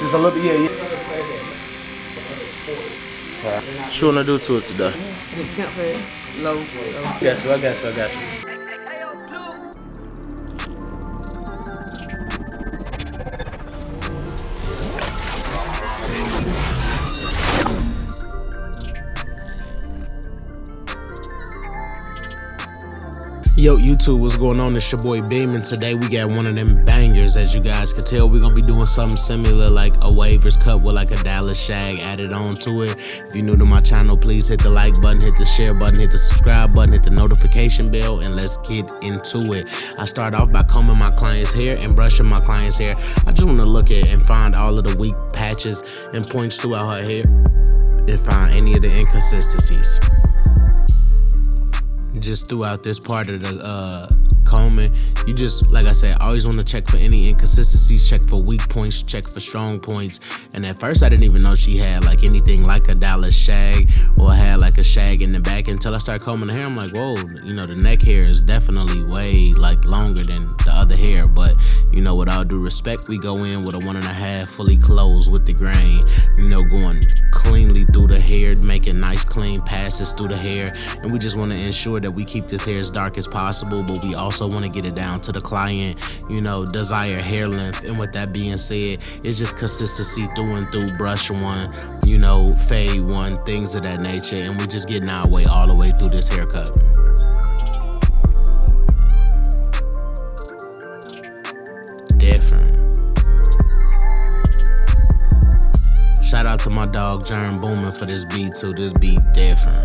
Just a little bit, yeah. What you wanna do to it today? Temp head, low. I got you. Yo, YouTube, what's going on? It's your boy Beam, and today we got one of them bangers. As you guys can tell, we're gonna be doing something similar like a waivers cut with like a Dallas Shag added on to it. If you're new to my channel, please hit the like button, hit the share button, hit the subscribe button, hit the notification bell, and let's get into it. I start off by combing my client's hair and brushing my client's hair. I just want to look at and find all of the weak patches and points throughout her hair and find any of the inconsistencies. Just throughout this part of the combing, you just, like I said, always want to check for any inconsistencies, check for weak points, check for strong points. And at first I didn't even know she had like anything like a Dallas Shag or had like a shag in the back until I started combing the hair. I'm like, whoa, you know, the neck hair is definitely way like longer than the other hair. But you know, with all due respect, we go in with a 1.5 fully closed with the grain, you know, going cleanly through the hair, making nice clean passes through the hair. And we just want to ensure that we keep this hair as dark as possible, but we also want to get it down to the client, you know, desired hair length. And with that being said, it's just consistency through and through, brush one, you know, fade one, things of that nature. And we just getting our way all the way through this haircut. Different. Shout out to my dog Jern Boomin for this beat too. This beat different.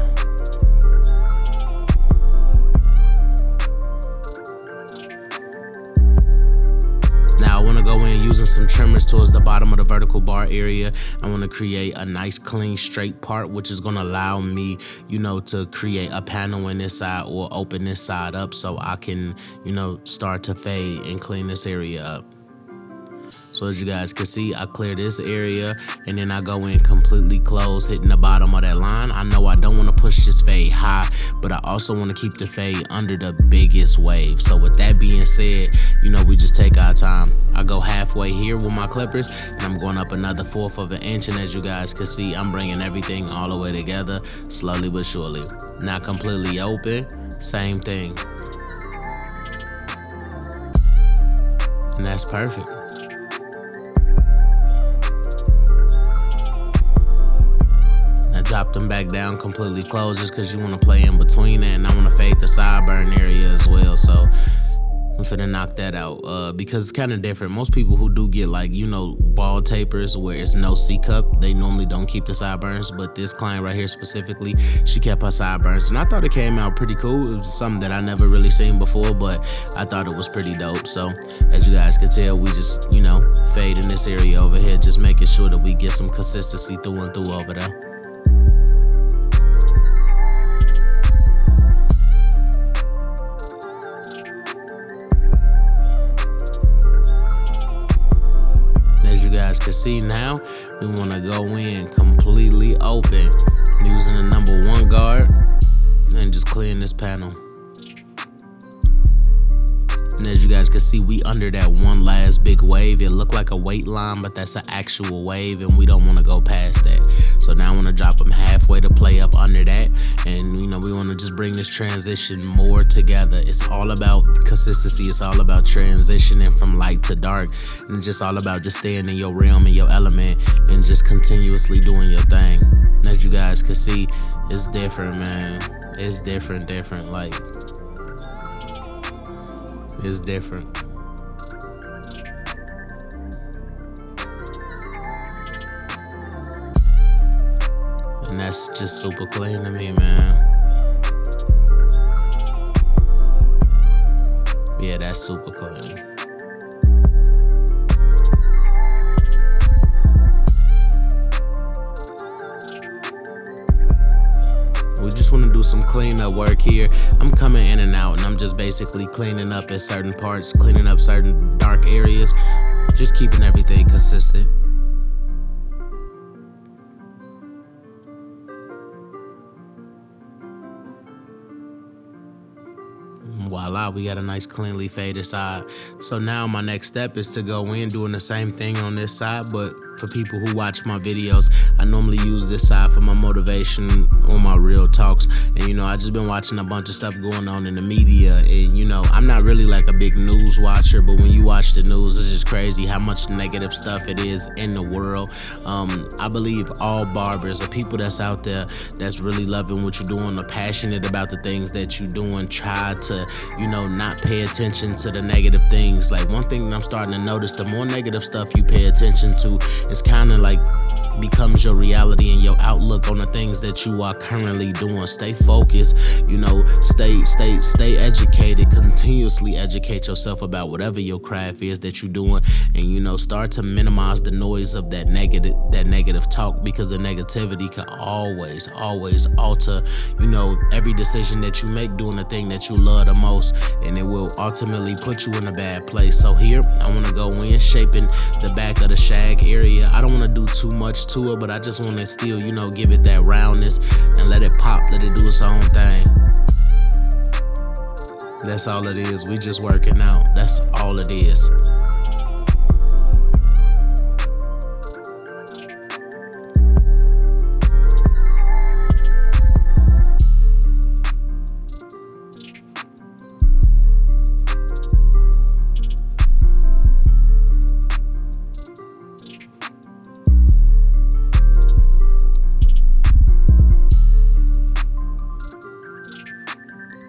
Now I want to go in using some trimmers towards the bottom of the vertical bar area. I want to create a nice clean straight part, which is going to allow me, you know, to create a panel in this side or open this side up so I can, you know, start to fade and clean this area up. So as you guys can see, I clear this area and then I go in completely close, hitting the bottom of that line. I know I don't want to push this fade high, but I also want to keep the fade under the biggest wave. So with that being said, you know, we just take our time. I go halfway here with my clippers and I'm going up another 1/4 of an inch. And as you guys can see, I'm bringing everything all the way together, slowly but surely. Not completely open, same thing. And that's perfect. Drop them back down completely closed just because you want to play in between it, and I want to fade the sideburn area as well. So I'm finna knock that out because it's kind of different. Most people who do get like, you know, bald tapers where it's no C-cup, they normally don't keep the sideburns, but this client right here specifically, she kept her sideburns, and I thought it came out pretty cool. It was something that I never really seen before, but I thought it was pretty dope. So as you guys can tell, we just, you know, fade in this area over here, just making sure that we get some consistency through and through over there. Guys can see now, we want to go in completely open using the #1 guard and just clearing this panel. And as you guys can see, we under that one last big wave. It looked like a weight line, but that's an actual wave, and we don't want to go past that. So now I want to drop them halfway to play up under that. And, you know, we want to just bring this transition more together. It's all about consistency. It's all about transitioning from light to dark. And it's just all about just staying in your realm and your element and just continuously doing your thing. And as you guys can see, it's different, man. It's different. Like, it's different. And that's just super clean to me, man. Yeah, that's super clean. We just want to do some cleanup work here. I'm coming in and out, and I'm just basically cleaning up at certain parts, cleaning up certain dark areas, just keeping everything consistent. Voila, we got a nice cleanly faded side. So now my next step is to go in doing the same thing on this side, but for people who watch my videos. I normally use this side for my motivation on my real talks. And I just been watching a bunch of stuff going on in the media. And I'm not really like a big news watcher, but when you watch the news, it's just crazy how much negative stuff it is in the world. I believe all barbers or people that's out there that's really loving what you're doing, are passionate about the things that you're doing, try to, not pay attention to the negative things. Like, one thing that I'm starting to notice, the more negative stuff you pay attention to, it's kind of like becomes your reality and your outlook on the things that you are currently doing. Stay focused, stay educated, continuously educate yourself about whatever your craft is that you're doing, and start to minimize the noise of that negative talk, because the negativity can always alter every decision that you make doing the thing that you love the most, and it will ultimately put you in a bad place. So here I want to go in shaping the back of the shag area. I don't want to do too much to it, but I just want to still give it that roundness and let it pop, let it do its own thing. That's all it is. We just working out. That's all it is.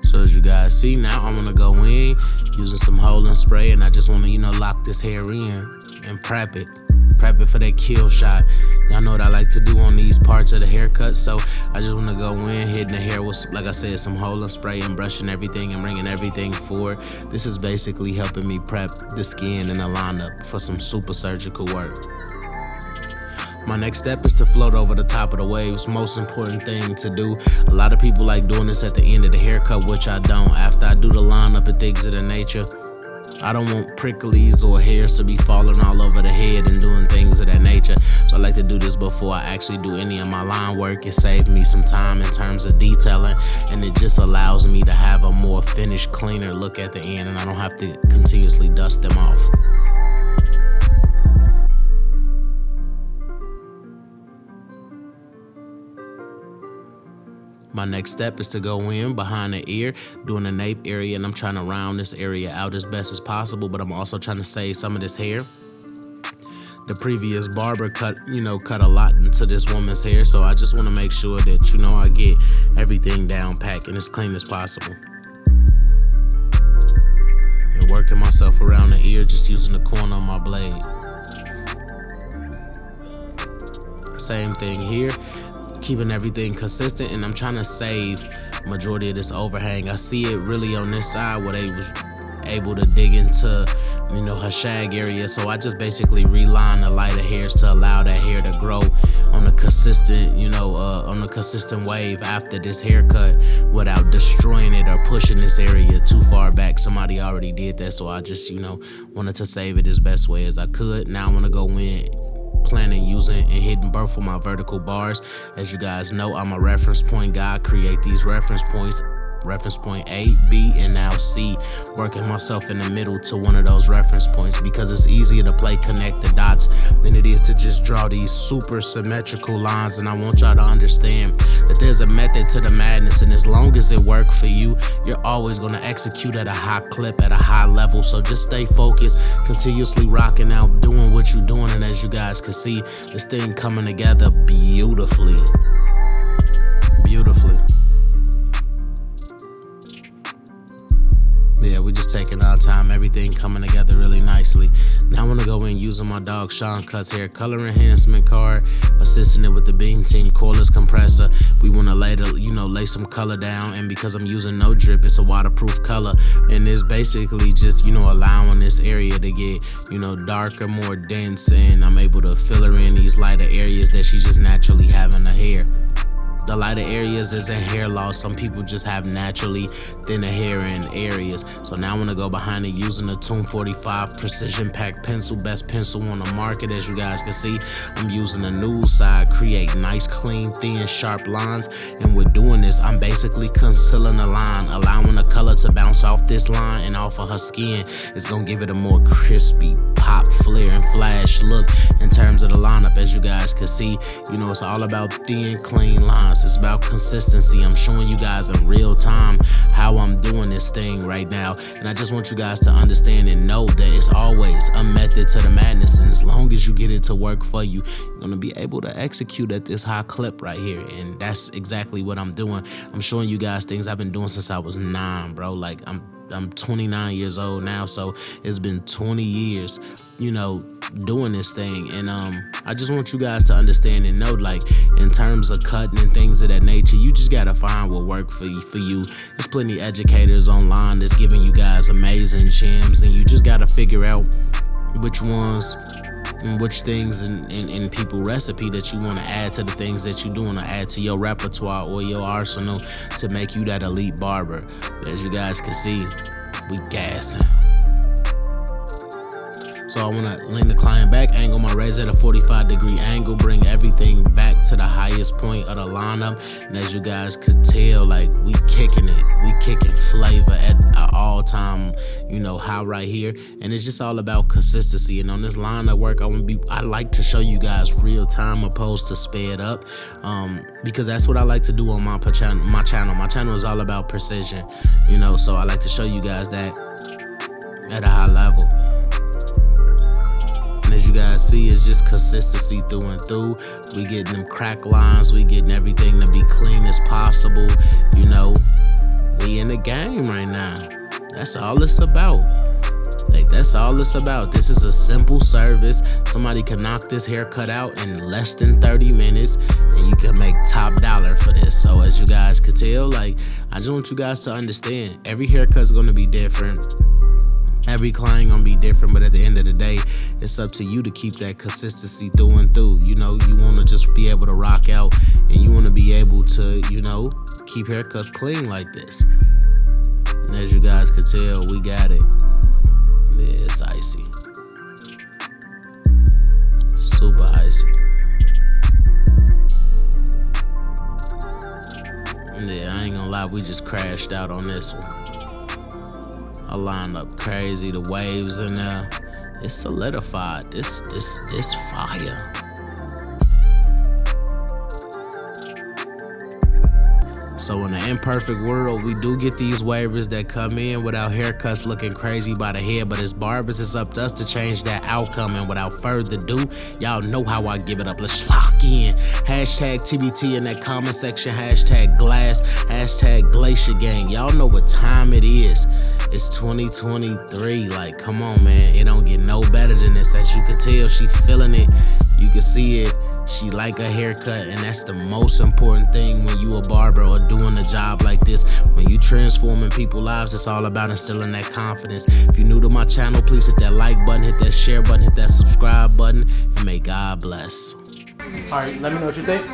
So as you guys see, now I'm gonna go in using some holding spray, and I just wanna, lock this hair in and prep it for that kill shot. Y'all know what I like to do on these parts of the haircut, so I just wanna go in, hitting the hair with, like I said, some holding spray and brushing everything and bringing everything forward. This is basically helping me prep the skin and the lineup for some super surgical work. My next step is to float over the top of the waves. Most important thing to do. A lot of people like doing this at the end of the haircut, which I don't. After I do the lineup and things of that nature, I don't want pricklies or hairs to be falling all over the head and doing things of that nature. So I like to do this before I actually do any of my line work. It saves me some time in terms of detailing, and it just allows me to have a more finished, cleaner look at the end, and I don't have to continuously dust them off. My next step is to go in behind the ear, doing the nape area, and I'm trying to round this area out as best as possible, but I'm also trying to save some of this hair. The previous barber cut a lot into this woman's hair, so I just want to make sure that, I get everything down packed and as clean as possible. And working myself around the ear, just using the corner of my blade. Same thing here. Keeping everything consistent, and I'm trying to save majority of this overhang. I see it really on this side where they was able to dig into her shag area, so I just basically reline the lighter hairs to allow that hair to grow on a consistent wave after this haircut without destroying it or pushing this area too far back. Somebody already did that, so I just wanted to save it as best way as I could. Now I want to go in planning, using, and hitting both of my vertical bars. As you guys know, I'm a reference point guy. Create these reference points, reference point A, B, and now C, working myself in the middle to one of those reference points, because it's easier to connect the dots than it is to just draw these super symmetrical lines. And I want y'all to understand that there's a method to the madness, and as long as it works for you, you're always going to execute at a high clip, at a high level. So just stay focused, continuously rocking out, doing what you're doing, and as you guys can see, this thing coming together beautifully. Yeah, we're just taking our time, everything coming together really nicely. Now I want to go in using my dog Sean Cut's hair color enhancement card, assisting it with the Beam Team cordless compressor. We want to lay some color down, and because I'm using no drip, it's a waterproof color, and it's basically just allowing this area to get darker, more dense, and I'm able to fill her in these lighter areas that she's just naturally having in her hair. The lighter areas isn't hair loss. Some people just have naturally thinner hair in areas. So now I'm gonna go behind it using the Tune 45 Precision Pack pencil, best pencil on the market. As you guys can see, I'm using the nude side, create nice, clean, thin, sharp lines. And with doing this, I'm basically concealing the line, allowing the color to bounce off this line and off of her skin. It's gonna give it a more crispy pop flick clear and flash look in terms of the lineup. As you guys can see, you know, it's all about thin, clean lines. It's about consistency. I'm showing you guys in real time how I'm doing this thing right now. And I just want you guys to understand and know that it's always a method to the madness. And as long as you get it to work for you, you're gonna be able to execute at this high clip right here. And that's exactly what I'm doing. I'm showing you guys things I've been doing since I was 9, bro. Like I'm 29 years old now, so it's been 20 years, you know, doing this thing. And I just want you guys to understand and know, like, in terms of cutting and things of that nature, you just gotta find what works for you. There's plenty of educators online that's giving you guys amazing gems, and you just gotta figure out which ones and which things in people recipe that you want to add to the things that you do want to add to your repertoire or your arsenal to make you that elite barber. But as you guys can see, we gassing. So I want to lean the client back, angle my razor at a 45-degree angle, bring everything back to the highest point of the lineup. And as you guys could tell, like, we kicking it. We kicking flavor at an all-time, you know, high right here. And it's just all about consistency. And on this line of work, I like to show you guys real time opposed to sped up, because that's what I like to do on my channel. My channel is all about precision, you know, so I like to show you guys that at a high level. As you guys see, it's just consistency through and through. We getting them crack lines, we getting everything to be clean as possible. You know, we in the game right now. That's all it's about. Like, that's all it's about. This is a simple service. Somebody can knock this haircut out in less than 30 minutes, and you can make top dollar for this. So as you guys could tell, like, I just want you guys to understand, every haircut's gonna be different. Every client gonna be different, but at the end of the day, it's up to you to keep that consistency through and through. You know, you wanna just be able to rock out, and you wanna be able to, you know, keep haircuts clean like this. And as you guys could tell, we got it. Yeah, it's icy. Super icy. Yeah, I ain't gonna lie, we just crashed out on this one. I lined up crazy, the waves in there. It's solidified. This fire. So in an imperfect world, we do get these waivers that come in without haircuts looking crazy by the head, but as barbers, it's up to us to change that outcome. And without further ado, y'all know how I give it up. Let's lock in. Hashtag TBT in that comment section. Hashtag glass. Hashtag glacier gang. Y'all know what time it is. It's 2023. Like, come on, man. It don't get no better than this. As you can tell, she feeling it. You can see it. She like a haircut, and that's the most important thing when you a barber or doing a job like this. When you transforming people's lives, it's all about instilling that confidence. If you're new to my channel, please hit that like button, hit that share button, hit that subscribe button, and may God bless. All right, let me know what you think.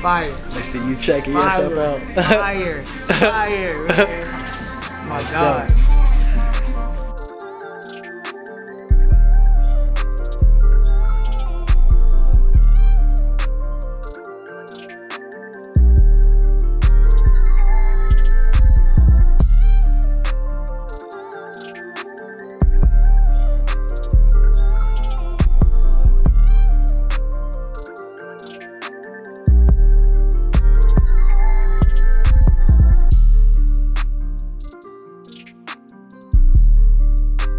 Fire. I see you checking Fire. yourself out. Fire. Fire, man. Oh my God.